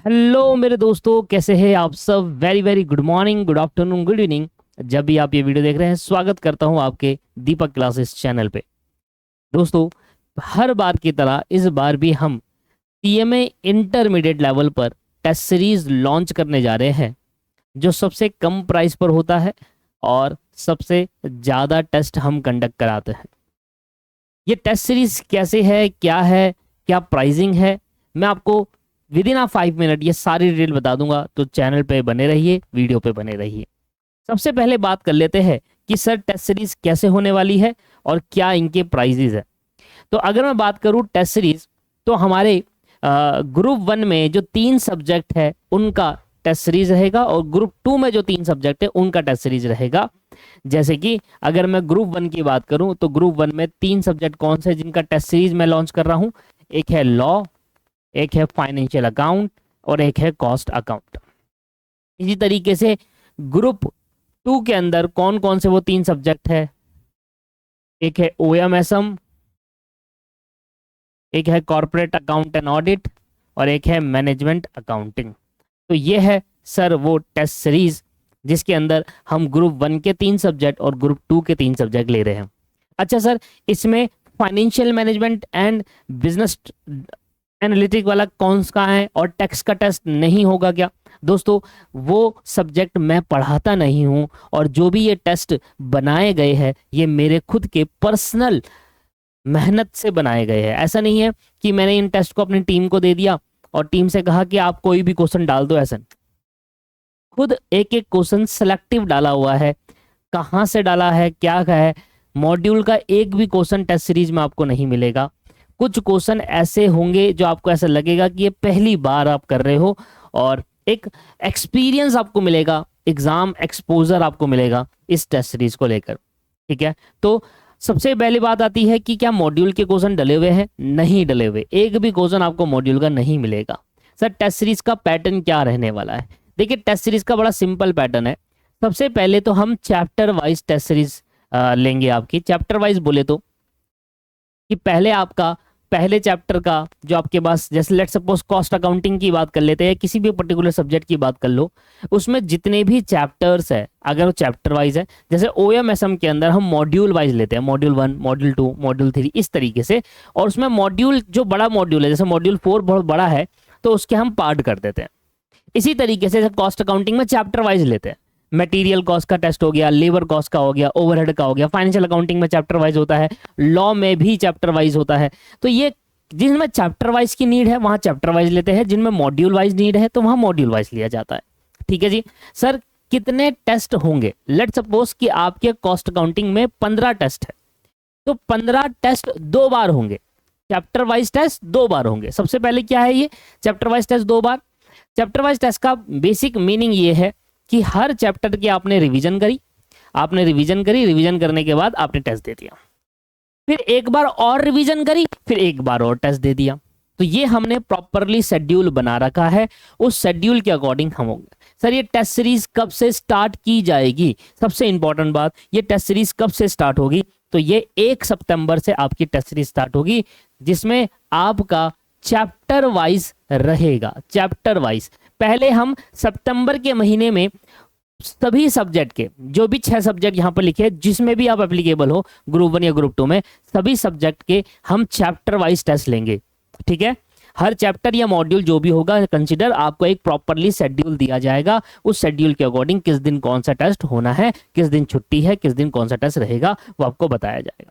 Hello मेरे दोस्तों, कैसे हैं आप सब। Very very good morning, good afternoon, good evening. जब भी आप ये वीडियो देख रहे हैं, स्वागत करता हूं आपके दीपक क्लासेस चैनल पे। दोस्तों, हर बार की तरह इस बार भी हम सीएमए इंटरमीडिएट लेवल पर टेस्ट सीरीज लॉन्च करने जा रहे हैं, जो सबसे कम प्राइस पर होता है और सबसे ज़्यादा टेस्ट हम कंडक्ट कराते हैं। ये टेस्ट सीरीज कैसे है, क्या प्राइसिंग है, मैं आपको विद इन 5 मिनट ये सारी डिटेल बता दूंगा। तो चैनल पे बने रहिए, वीडियो पे बने रहिए। सबसे पहले बात कर लेते हैं कि सर टेस्ट सीरीज कैसे होने वाली है और क्या इनके प्राइजेज है। तो अगर मैं बात करूं टेस्ट सीरीज, तो हमारे ग्रुप 1 में जो 3 सब्जेक्ट है उनका टेस्ट सीरीज रहेगा, और ग्रुप 2 में जो 3 सब्जेक्ट है उनका टेस्ट सीरीज रहेगा। जैसे कि अगर मैं ग्रुप 1 की बात करूं, तो ग्रुप 1 में 3 सब्जेक्ट कौन से जिनका टेस्ट सीरीज मैं लॉन्च कर रहा हूं। एक है लॉ, एक है फाइनेंशियल अकाउंट, और एक है कॉस्ट अकाउंट। इसी तरीके से ग्रुप 2 के अंदर कौन कौन से वो 3 सब्जेक्ट है। एक है ओएमएसएम, एक है कॉर्पोरेट अकाउंट एंड ऑडिट, और एक है मैनेजमेंट अकाउंटिंग। तो ये है सर वो टेस्ट सीरीज जिसके अंदर हम ग्रुप 1 के 3 सब्जेक्ट और ग्रुप 2 के 3 सब्जेक्ट ले रहे हैं। अच्छा सर, इसमें financial management and business analytic वाला कौन सा है और टैक्स का टेस्ट नहीं होगा क्या। दोस्तों, वो सब्जेक्ट मैं पढ़ाता नहीं हूँ, और जो भी ये टेस्ट बनाए गए हैं ये मेरे खुद के पर्सनल मेहनत से बनाए गए हैं। ऐसा नहीं है कि मैंने इन टेस्ट को अपनी टीम को दे दिया और टीम से कहा कि आप कोई भी क्वेश्चन डाल दो। ऐसा नहीं। खुद एक एक क्वेश्चन सेलेक्टिव डाला हुआ है। कहाँ से डाला है, क्या है, मॉड्यूल का एक भी क्वेश्चन टेस्ट सीरीज में आपको नहीं मिलेगा। कुछ क्वेश्चन ऐसे होंगे जो आपको ऐसा लगेगा कि ये पहली बार आप कर रहे हो, और एक एक्सपीरियंस आपको मिलेगा, एग्जाम एक्सपोजर आपको मिलेगा इस टेस्ट सीरीज को लेकर। ठीक है, तो सबसे पहली बात आती है कि क्या मॉड्यूल के क्वेश्चन डले हुए हैं। नहीं डले हुए, एक भी क्वेश्चन आपको मॉड्यूल का नहीं मिलेगा। सर टेस्ट सीरीज का पैटर्न क्या रहने वाला है। देखिए, टेस्ट सीरीज का बड़ा सिंपल पैटर्न है। सबसे पहले तो हम चैप्टर वाइज टेस्ट सीरीज लेंगे। आपकी चैप्टर वाइज बोले तो कि पहले आपका पहले चैप्टर का जो आपके पास, जैसे लेट सपोज कॉस्ट अकाउंटिंग की बात कर लेते हैं, किसी भी पर्टिकुलर सब्जेक्ट की बात कर लो, उसमें जितने भी चैप्टर्स है अगर वो चैप्टर वाइज है, जैसे ओएमएसएम के अंदर हम मॉड्यूल वाइज लेते हैं, मॉड्यूल 1, मॉड्यूल 2, मॉड्यूल 3, इस तरीके से। और उसमें मॉड्यूल जो बड़ा मॉड्यूल है, जैसे मॉड्यूल 4 बहुत बड़ा है, तो उसके हम पार्ट कर देते हैं। इसी तरीके से कॉस्ट अकाउंटिंग में चैप्टर वाइज लेते हैं। मटेरियल कॉस्ट का टेस्ट हो गया, लेबर कॉस्ट का हो गया, ओवरहेड का हो गया। फाइनेंशियल अकाउंटिंग में चैप्टर वाइज होता है, लॉ में भी चैप्टर वाइज होता है। तो ये जिनमें चैप्टर वाइज की नीड है वहां चैप्टर वाइज लेते हैं, जिनमें मॉड्यूल वाइज नीड है तो वहां मॉड्यूल वाइज लिया जाता है। ठीक है जी। सर कितने टेस्ट होंगे। लेट सपोज कि आपके कॉस्ट अकाउंटिंग में 15 टेस्ट है, तो 15 टेस्ट 2 बार होंगे। चैप्टर वाइज टेस्ट 2 बार होंगे। सबसे पहले क्या है, ये चैप्टर वाइज टेस्ट 2 बार। चैप्टर वाइज टेस्ट का बेसिक मीनिंग ये है कि हर चैप्टर की आपने रिवीजन करी, रिवीजन करने के बाद आपने टेस्ट दे दिया, फिर एक बार और रिवीजन करी, फिर एक बार और टेस्ट दे दिया। तो ये हमने प्रॉपरली शेड्यूल बना रखा है, उस शेड्यूल के अकॉर्डिंग हम होंगे। सर ये टेस्ट सीरीज कब से स्टार्ट की जाएगी। सबसे इंपॉर्टेंट बात, ये टेस्ट सीरीज कब से स्टार्ट होगी। तो ये 1 सितंबर से आपकी टेस्ट सीरीज स्टार्ट होगी, जिसमें आपका चैप्टर वाइज रहेगा। चैप्टर वाइज पहले हम सितंबर के महीने में सभी सब्जेक्ट के, जो भी 6 सब्जेक्ट यहाँ पर लिखे हैं, जिसमें भी आप एप्लीकेबल हो, ग्रुप 1 या ग्रुप 2 में, सभी सब्जेक्ट के हम चैप्टर वाइज टेस्ट लेंगे। ठीक है, हर चैप्टर या मॉड्यूल जो भी होगा कंसिडर, आपको एक प्रॉपरली शेड्यूल दिया जाएगा। उस शेड्यूल के अकॉर्डिंग किस दिन कौन सा टेस्ट होना है, किस दिन छुट्टी है, किस दिन कौन सा टेस्ट रहेगा, वो आपको बताया जाएगा।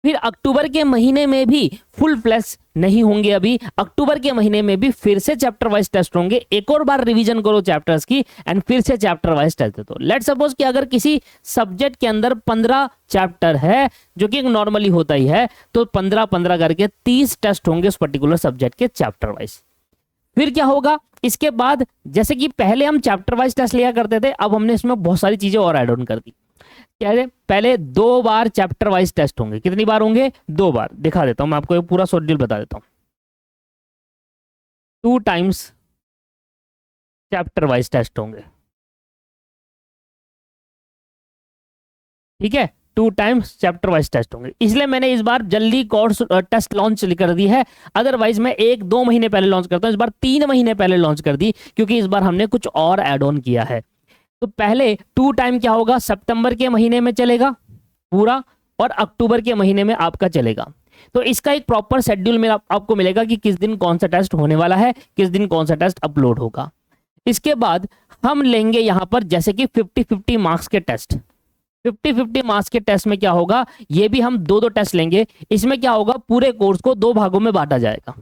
फिर अक्टूबर के महीने में भी फुल फ्लैश नहीं होंगे। अभी अक्टूबर के महीने में भी फिर से चैप्टर वाइज टेस्ट होंगे। एक और बार रिवीजन करो चैप्टर्स की एंड फिर से चैप्टर वाइज टेस्ट दे दो। लेट सपोज कि अगर किसी सब्जेक्ट के अंदर 15 चैप्टर है, जो कि नॉर्मली होता ही है, तो 15-15 करके 30 टेस्ट होंगे उस पर्टिकुलर सब्जेक्ट के चैप्टर वाइज। फिर क्या होगा इसके बाद, जैसे कि पहले हम चैप्टर वाइज टेस्ट लिया करते थे, अब हमने इसमें बहुत सारी चीजें और ऐड ऑन कर दी। क्या है, पहले 2 बार चैप्टर वाइज टेस्ट होंगे। कितनी बार होंगे, 2 बार। दिखा देता हूं मैं आपको, एक पूरा शेड्यूल बता देता हूं। 2 टाइम्स चैप्टर वाइज टेस्ट होंगे। ठीक है, 2 टाइम्स चैप्टर वाइज टेस्ट होंगे। इसलिए मैंने इस बार जल्दी कोर्स टेस्ट लॉन्च कर दी है, अदरवाइज मैं 1-2 महीने पहले लॉन्च करता हूँ, इस बार 3 महीने पहले लॉन्च कर दी, क्योंकि इस बार हमने कुछ और ऐड ऑन किया है। तो पहले 2 टाइम क्या होगा, सितंबर के महीने में चलेगा पूरा, और अक्टूबर के महीने में आपका चलेगा। तो इसका एक प्रॉपर शेड्यूल में आपको मिलेगा कि किस दिन कौन सा टेस्ट होने वाला है, किस दिन कौन सा टेस्ट अपलोड होगा। इसके बाद हम लेंगे यहां पर जैसे कि 50-50 मार्क्स के टेस्ट। 50-50 मार्क्स के टेस्ट में क्या होगा, ये भी हम 2-2 टेस्ट लेंगे। इसमें क्या होगा, पूरे कोर्स को 2 भागों में बांटा जाएगा,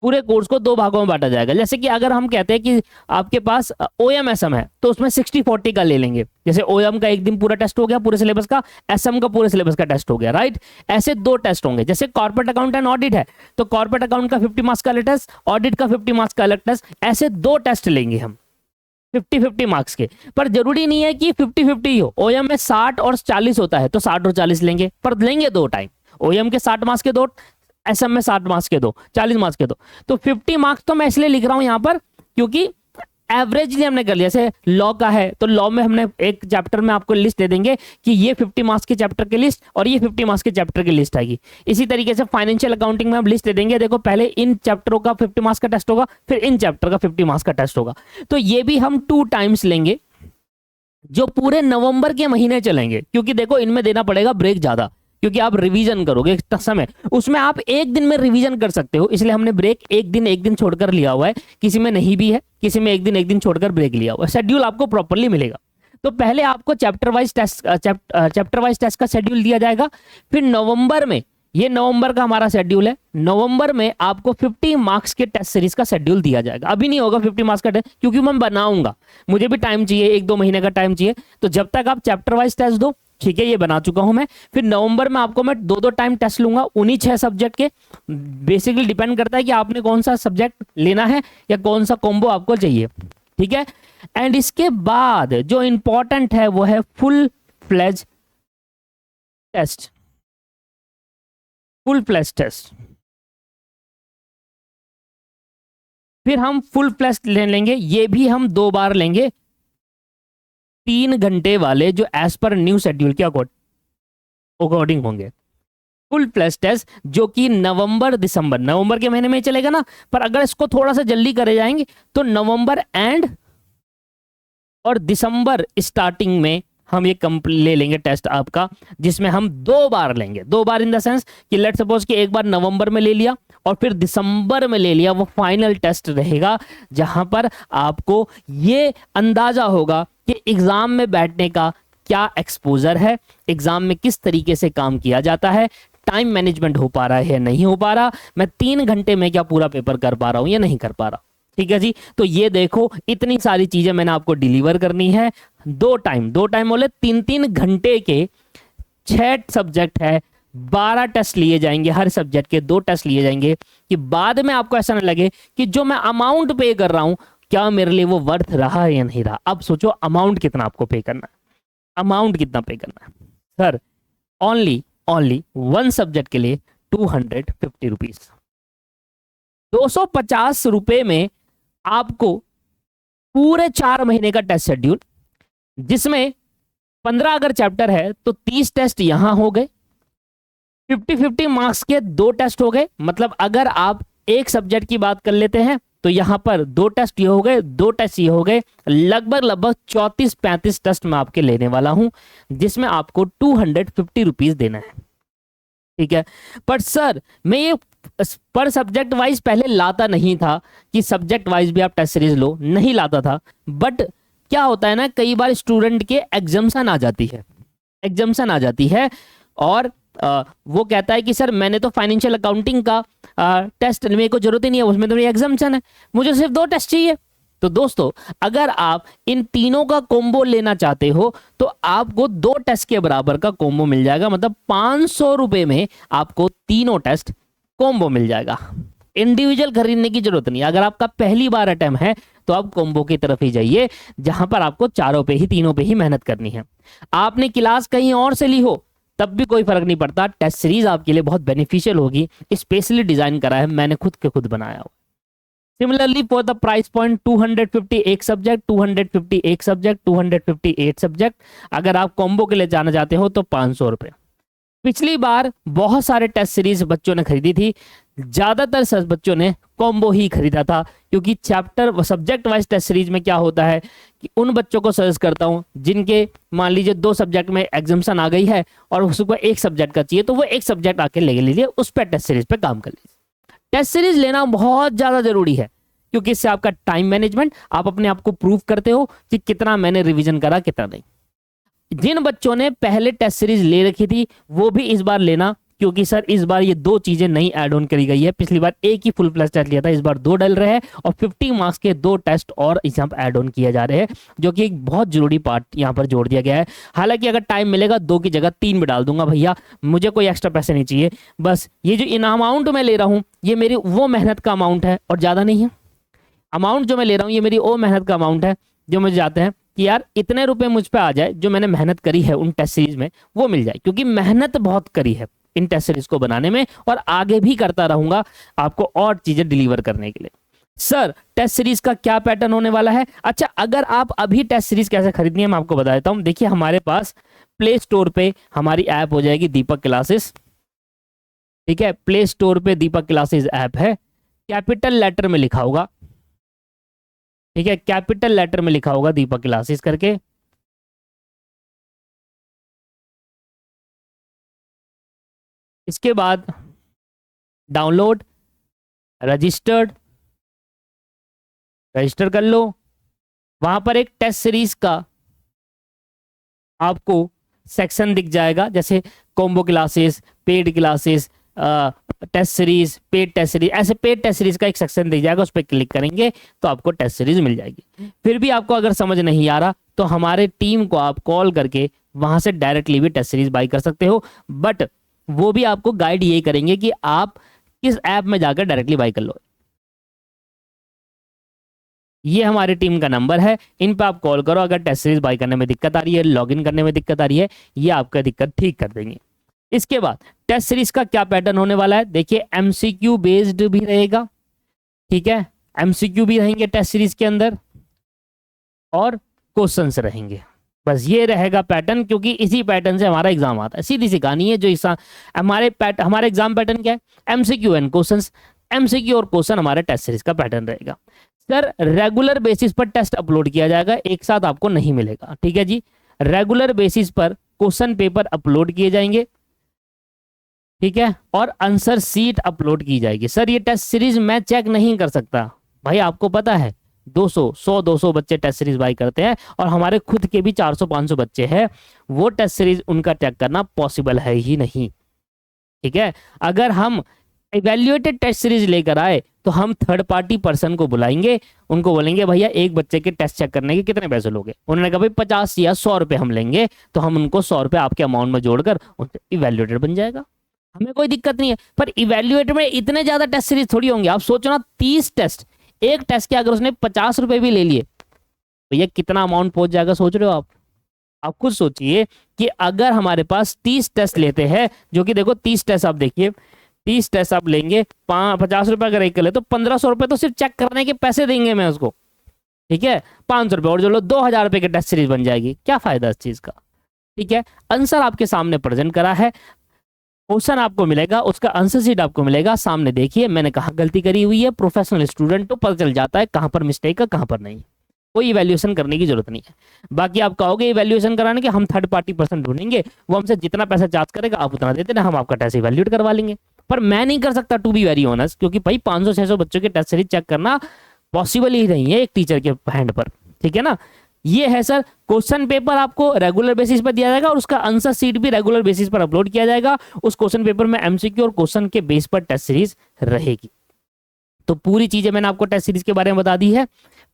पूरे कोर्स को 2 भागों में बांटा जाएगा। जैसे कि अगर हम कहते हैं कि आपके पास ओएम एसएम है, तो उसमें 60-40 का ले लेंगे। जैसे ओएम का एक दिन पूरा टेस्ट हो गया पूरे सिलेबस का, एसएम का पूरे सिलेबस का टेस्ट हो गया, राइट। ऐसे 2 टेस्ट होंगे। जैसे कॉर्पोरेट अकाउंट एंड ऑडिट है, तो कॉर्पोरेट अकाउंट का 50 मार्क्स का अलग टेस्ट, ऑडिट का 50 मार्क्स का अलग टेस्ट, ऐसे 2 टेस्ट लेंगे हम 50-50 मार्क्स के। पर जरूरी नहीं है कि 50-50 ही हो, ओएम में 60 और 40 होता है, तो 60 और 40 लेंगे, पर लेंगे 2 टाइम। ओएम के 60 मार्क्स के 2, एसएम में 60 मार्क्स के 2, 40 मार्क्स के 2। तो 50 मार्क्स तो मैं इसलिए लिख रहा हूं यहां पर क्योंकि एवरेजली हमने कर लिया। जैसे लॉ का है, तो लॉ में हमने एक चैप्टर में आपको लिस्ट दे देंगे कि ये 50 मार्क्स के चैप्टर की लिस्ट और ये 50 मार्क्स के चैप्टर की लिस्ट आएगी। इसी तरीके से फाइनेंशियल अकाउंटिंग में हम लिस्ट दे देंगे, देखो पहले इन चैप्टरों का 50 मार्क्स का टेस्ट होगा, फिर इन चैप्टर का 50 मार्क्स का टेस्ट होगा। तो ये भी हम 2 टाइम्स लेंगे, जो पूरे नवंबर के महीने चलेंगे, क्योंकि देखो इनमें देना पड़ेगा ब्रेक ज्यादा, क्योंकि आप रिवीजन करोगे समय, उसमें आप एक दिन में रिवीजन कर सकते हो, इसलिए हमने ब्रेक एक दिन छोड़कर लिया हुआ है। किसी में नहीं भी है, किसी में एक दिन छोड़कर ब्रेक लिया हुआ है। शेड्यूल आपको प्रॉपर्ली मिलेगा। तो पहले आपको चैप्टर वाइज टेस्ट का शेड्यूल दिया जाएगा। फिर नवंबर में, ये नवंबर का हमारा शेड्यूल है, नवंबर में आपको 50 मार्क्स के टेस्ट सीरीज का शेड्यूल दिया जाएगा। अभी नहीं होगा 50 मार्क्स का टेस्ट, क्योंकि मैं बनाऊंगा, मुझे भी टाइम चाहिए, 1-2 महीने का टाइम चाहिए। तो जब तक आप चैप्टर वाइज टेस्ट दो, ठीक है, ये बना चुका हूं मैं। फिर नवंबर में आपको मैं 2-2 टाइम टेस्ट लूंगा, उन्हीं 6 सब्जेक्ट के। बेसिकली डिपेंड करता है कि आपने कौन सा सब्जेक्ट लेना है या कौन सा कॉम्बो आपको चाहिए, ठीक है। एंड इसके बाद जो इंपॉर्टेंट है वो है full fledge test. Full fledge test, फिर हम फुल फ्लेज ले लेंगे, ये भी हम 2 बार लेंगे, 3 घंटे वाले, जो एज पर न्यू शेड्यूल के अकॉर्डिंग होंगे। फुल फ्लेज टेस्ट जो कि नवंबर के महीने में चलेगा ना, पर अगर इसको थोड़ा सा जल्दी करे जाएंगे तो नवंबर एंड और दिसंबर स्टार्टिंग में हम ये ले लेंगे टेस्ट आपका, जिसमें हम 2 बार लेंगे। 2 बार इन द सेंस कि लेट सपोज कि एक बार नवंबर में ले लिया और फिर दिसंबर में ले लिया। वो फाइनल टेस्ट रहेगा जहां पर आपको ये अंदाजा होगा कि एग्जाम में बैठने का क्या एक्सपोजर है, एग्जाम में किस तरीके से काम किया जाता है, टाइम मैनेजमेंट हो पा रहा है या नहीं हो पा रहा, मैं 3 घंटे में क्या पूरा पेपर कर पा रहा हूं या नहीं कर पा रहा। ठीक है जी। तो ये देखो इतनी सारी चीजें मैंने आपको डिलीवर करनी है। 2 टाइम बोले 3-3 घंटे के 6 सब्जेक्ट है, 12 टेस्ट लिए जाएंगे, हर सब्जेक्ट के 2 टेस्ट लिए जाएंगे, कि बाद में आपको ऐसा ना लगे कि जो मैं अमाउंट पे कर रहा हूं क्या मेरे लिए वो वर्थ रहा है या नहीं रहा। अब सोचो अमाउंट कितना आपको पे करना है, अमाउंट कितना पे करना है सर। ओनली 1 सब्जेक्ट के लिए 250 रुपीज, 250 रुपए में आपको पूरे 4 महीने का टेस्ट शेड्यूल, जिसमें 15 अगर चैप्टर है तो 30 टेस्ट यहां हो गए, 50-50 मार्क्स के 2 टेस्ट हो गए। मतलब अगर आप एक सब्जेक्ट की बात कर लेते हैं तो यहां पर 2 टेस्ट ये हो गए, 2 टेस्ट ये हो गए, लगभग 34-35 टेस्ट मैं आपके लेने वाला हूं, जिसमें आपको 250 रुपीज देना है। ठीक है। पर सर मैं ये पर सब्जेक्ट वाइज पहले लाता नहीं था कि सब्जेक्ट वाइज भी आप टेस्ट सीरीज लो, नहीं लाता था। बट क्या होता है ना, कई बार स्टूडेंट के एग्जाम्शन आ जाती है और वो कहता है कि सर मैंने तो फाइनेंशियल अकाउंटिंग का टेस्ट, मेरे को जरूरत ही नहीं है, उसमें तो मेरी एग्जाम्शन है, मुझे सिर्फ 2 टेस्ट चाहिए। तो दोस्तों अगर आप इन तीनों का कॉम्बो लेना चाहते हो तो आपको 2 टेस्ट के बराबर का कॉम्बो मिल जाएगा। मतलब 500 रुपए में आपको तीनों टेस्ट कॉम्बो मिल जाएगा। इंडिविजुअल खरीदने की जरूरत नहीं। अगर आपका पहली बार अटेम्प्ट है तो आप कॉम्बो की तरफ ही जाइए, जहां पर आपको तीनों पे ही मेहनत करनी है। आपने क्लास कहीं और से ली हो तब भी कोई फर्क नहीं पड़ता, टेस्ट सीरीज आपके लिए बहुत बेनिफिशियल होगी। स्पेशली डिजाइन करा है मैंने, खुद बनाया हुआ। Similarly for the price point 250 एक सब्जेक्ट, 250 एक सब्जेक्ट, 250 8 सब्जेक्ट। अगर आप कॉम्बो के लिए जाना चाहते हो तो 500 रुपए। पिछली बार बहुत सारे टेस्ट सीरीज बच्चों ने खरीदी थी, ज्यादातर बच्चों ने कॉम्बो ही खरीदा था, क्योंकि chapter subject wise test series में क्या होता है कि उन बच्चों को सजेस्ट करता हूं जिनके मान लीजिए 2 सब्जेक्ट में एग्जाम्शन आ गई है और उसको 1 सब्जेक्ट का चाहिए, तो वो 1 सब्जेक्ट आके ले लीजिए, उस पर टेस्ट सीरीज पे काम कर लीजिए। टेस्ट सीरीज लेना बहुत ज्यादा जरूरी है, क्योंकि इससे आपका टाइम मैनेजमेंट, आप अपने आप को प्रूव करते हो कि कितना मैंने रिवीजन करा कितना नहीं। जिन बच्चों ने पहले टेस्ट सीरीज ले रखी थी वो भी इस बार लेना, क्योंकि सर इस बार ये 2 चीजें नई ऐड ऑन करी गई है। पिछली बार एक ही फुल प्लस टेस्ट लिया था, इस बार 2 डल रहे हैं और 50 मार्क्स के 2 टेस्ट और यहाँ पर ऐड ऑन किए जा रहे हैं, जो कि एक बहुत जरूरी पार्ट यहाँ पर जोड़ दिया गया है। हालांकि अगर टाइम मिलेगा 2 की जगह 3 में डाल दूंगा भैया, मुझे कोई एक्स्ट्रा पैसे नहीं चाहिए, बस ये जो इन अमाउंट मैं ले रहा हूँ ये मेरी वो मेहनत का अमाउंट है और ज्यादा नहीं है। अमाउंट जो मैं ले रहा हूँ ये मेरी वो मेहनत का अमाउंट है जो मुझे जाते हैं कि यार इतने रुपए मुझ पे आ जाए, जो मैंने मेहनत करी है उन टेस्ट सीरीज में वो मिल जाए, क्योंकि मेहनत बहुत करी है इन टेस्ट सीरीज को बनाने में और आगे भी करता रहूंगा आपको और चीजें डिलीवर करने के लिए। सर टेस्ट सीरीज का क्या पैटर्न होने वाला है? अच्छा, अगर आप अभी टेस्ट सीरीज कैसे खरीदनी है मैं आपको बता देता हूं। देखिए हमारे पास प्ले स्टोर पे हमारी ऐप हो जाएगी दीपक क्लासेस, ठीक है, प्ले स्टोर पे दीपक क्लासेस ऐप है, कैपिटल लेटर में लिखा होगा, ठीक है, कैपिटल लेटर में लिखा होगा दीपक क्लासेस करके। इसके बाद डाउनलोड, रजिस्टर कर लो। वहां पर एक टेस्ट सीरीज का आपको सेक्शन दिख जाएगा, जैसे combo classes, paid classes, test series, paid test series, ऐसे पेड टेस्ट सीरीज का एक सेक्शन दिख जाएगा, उस पर क्लिक करेंगे तो आपको टेस्ट सीरीज मिल जाएगी। फिर भी आपको अगर समझ नहीं आ रहा तो हमारे टीम को आप कॉल करके वहां से डायरेक्टली भी टेस्ट सीरीज बाई कर सकते हो, बट वो भी आपको गाइड यही करेंगे कि आप किस ऐप में जाकर डायरेक्टली बाई कर लो। ये हमारी टीम का नंबर है, इन पे आप कॉल करो। अगर टेस्ट सीरीज बाई करने में दिक्कत आ रही है, लॉगिन करने में दिक्कत आ रही है, ये आपका दिक्कत ठीक कर देंगे। इसके बाद टेस्ट सीरीज का क्या पैटर्न होने वाला है? देखिए एमसीक्यू बेस्ड भी रहेगा, ठीक है, एमसीक्यू भी रहेंगे टेस्ट सीरीज के अंदर और क्वेश्चंस रहेंगे। बस ये रहेगा पैटर्न, क्योंकि इसी पैटर्न से हमारा एग्जाम आता है। सीधी सी कहानी है, जो हमारे एग्जाम पैटर्न क्या है? एमसीक्यू एंड क्वेश्चंस, एमसीक्यू और क्वेश्चन हमारे टेस्ट सीरीज का पैटर्न रहेगा। सर रेगुलर बेसिस पर टेस्ट अपलोड किया जाएगा, एक साथ आपको नहीं मिलेगा, ठीक है जी। रेगुलर बेसिस पर क्वेश्चन पेपर अपलोड किए जाएंगे, ठीक है, और आंसर सीट अपलोड की जाएगी। सर ये टेस्ट सीरीज मैं चेक नहीं कर सकता, भाई आपको पता है 200 बच्चे टेस्ट सीरीज बाई करते हैं और हमारे खुद के भी 400-500 बच्चे हैं, वो टेस्ट सीरीज उनका चेक करना पॉसिबल है ही नहीं, ठीक है। अगर हम इवैल्यूएटेड टेस्ट सीरीज लेकर आए तो हम थर्ड पार्टी पर्सन को बुलाएंगे, उनको बोलेंगे भैया एक बच्चे के टेस्ट चेक करने के कितने पैसे लोगे? उन्होंने कहा भाई 50 या 100 रुपए हम लेंगे, तो हम उनको 100 रुपए आपके अमाउंट में जोड़कर इवैल्यूएटेड बन जाएगा, हमें कोई दिक्कत नहीं है। पर इवैल्यूएटेड में इतने ज्यादा टेस्ट सीरीज थोड़ी होंगे, आप सोचो ना 30 टेस्ट, एक टेस्ट के अगर उसने 50 रुपए भी ले लिए तो ये कितना अमाउंट पहुंच जाएगा, सोच रहे हो आप खुद सोचिए कि अगर हमारे पास 30 टेस्ट लेते हैं, जो कि देखो 30 टेस्ट आप देखिए, 30 टेस्ट आप लेंगे, 50 रुपए अगर एक कर ले तो 1500 रुपए तो सिर्फ चेक करने के पैसे देंगे मैं उसको, ठीक है। 500 रुपए और जो लो 2000 रुपए की टेस्ट सीरीज बन जाएगी, क्या फायदा इस चीज का, ठीक है। आंसर आपके सामने प्रेजेंट करा है, क्वेश्चन आपको मिलेगा, उसका आंसर शीट आपको मिलेगा, सामने देखिए मैंने कहाँ गलती करी हुई है, प्रोफेशनल स्टूडेंट को पता चल जाता है कहाँ पर मिस्टेक है कहाँ पर नहीं, कोई इवैल्यूएशन करने की जरूरत नहीं है। बाकी आप कहोगे इवैल्यूएशन कराने के, हम थर्ड पार्टी पर्सन ढूंढेंगे, वो हमसे जितना पैसा चार्ज करेगा आप उतना देते ना, हम आपका टेस्ट इवैल्यूएट करवा लेंगे। पर मैं नहीं कर सकता, टू बी वेरी ऑनेस्ट, क्योंकि भाई 500-600 बच्चों के टेस्ट सीरीज चेक करना पॉसिबल ही नहीं है एक टीचर के हैंड पर, ठीक है ना। ये है सर, क्वेश्चन पेपर आपको रेगुलर बेसिस पर दिया जाएगा और उसका आंसर सीट भी रेगुलर बेसिस पर अपलोड किया जाएगा। उस क्वेश्चन पेपर में एमसीक्यू और क्वेश्चन के बेस पर टेस्ट सीरीज रहेगी। तो पूरी चीजें मैंने आपको टेस्ट सीरीज के बारे में बता दी है।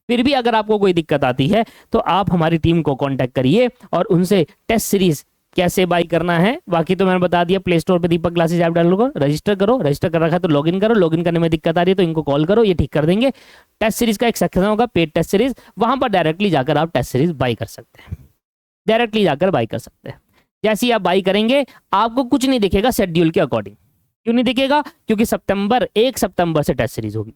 फिर भी अगर आपको कोई दिक्कत आती है तो आप हमारी टीम को कांटेक्ट करिए और उनसे टेस्ट सीरीज कैसे बाई करना है, बाकी तो मैंने बता दिया। प्ले स्टोर पे दीपक क्लासेस ऐप डाउनलोड करो, रजिस्टर करो, रजिस्टर कर रखा है तो लॉगिन करो, लॉगिन करने में दिक्कत आ रही है तो इनको कॉल करो, ये ठीक कर देंगे। टेस्ट सीरीज का एक सेक्शन होगा पेड टेस्ट सीरीज, वहां पर डायरेक्टली जाकर आप टेस्ट सीरीज बाई कर सकते हैं, डायरेक्टली जाकर बाई कर सकते हैं। जैसे ही आप बाई करेंगे आपको कुछ नहीं दिखेगा शेड्यूल के अकॉर्डिंग। क्यों नहीं दिखेगा? क्योंकि 1 सितंबर से टेस्ट सीरीज होगी,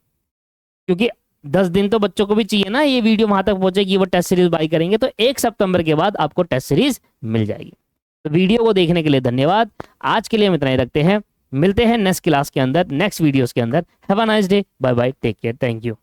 क्योंकि 10 दिन तो बच्चों को भी चाहिए ना ये वीडियो वहां तक पहुंचेगी, वो टेस्ट सीरीज बाई करेंगे, तो 1 सितंबर के बाद आपको टेस्ट सीरीज मिल जाएगी। तो वीडियो को देखने के लिए धन्यवाद। आज के लिए हम इतना ही रखते हैं, मिलते हैं नेक्स्ट क्लास के अंदर, नेक्स्ट वीडियोस के अंदर। Have a nice day, bye bye, take care, thank you.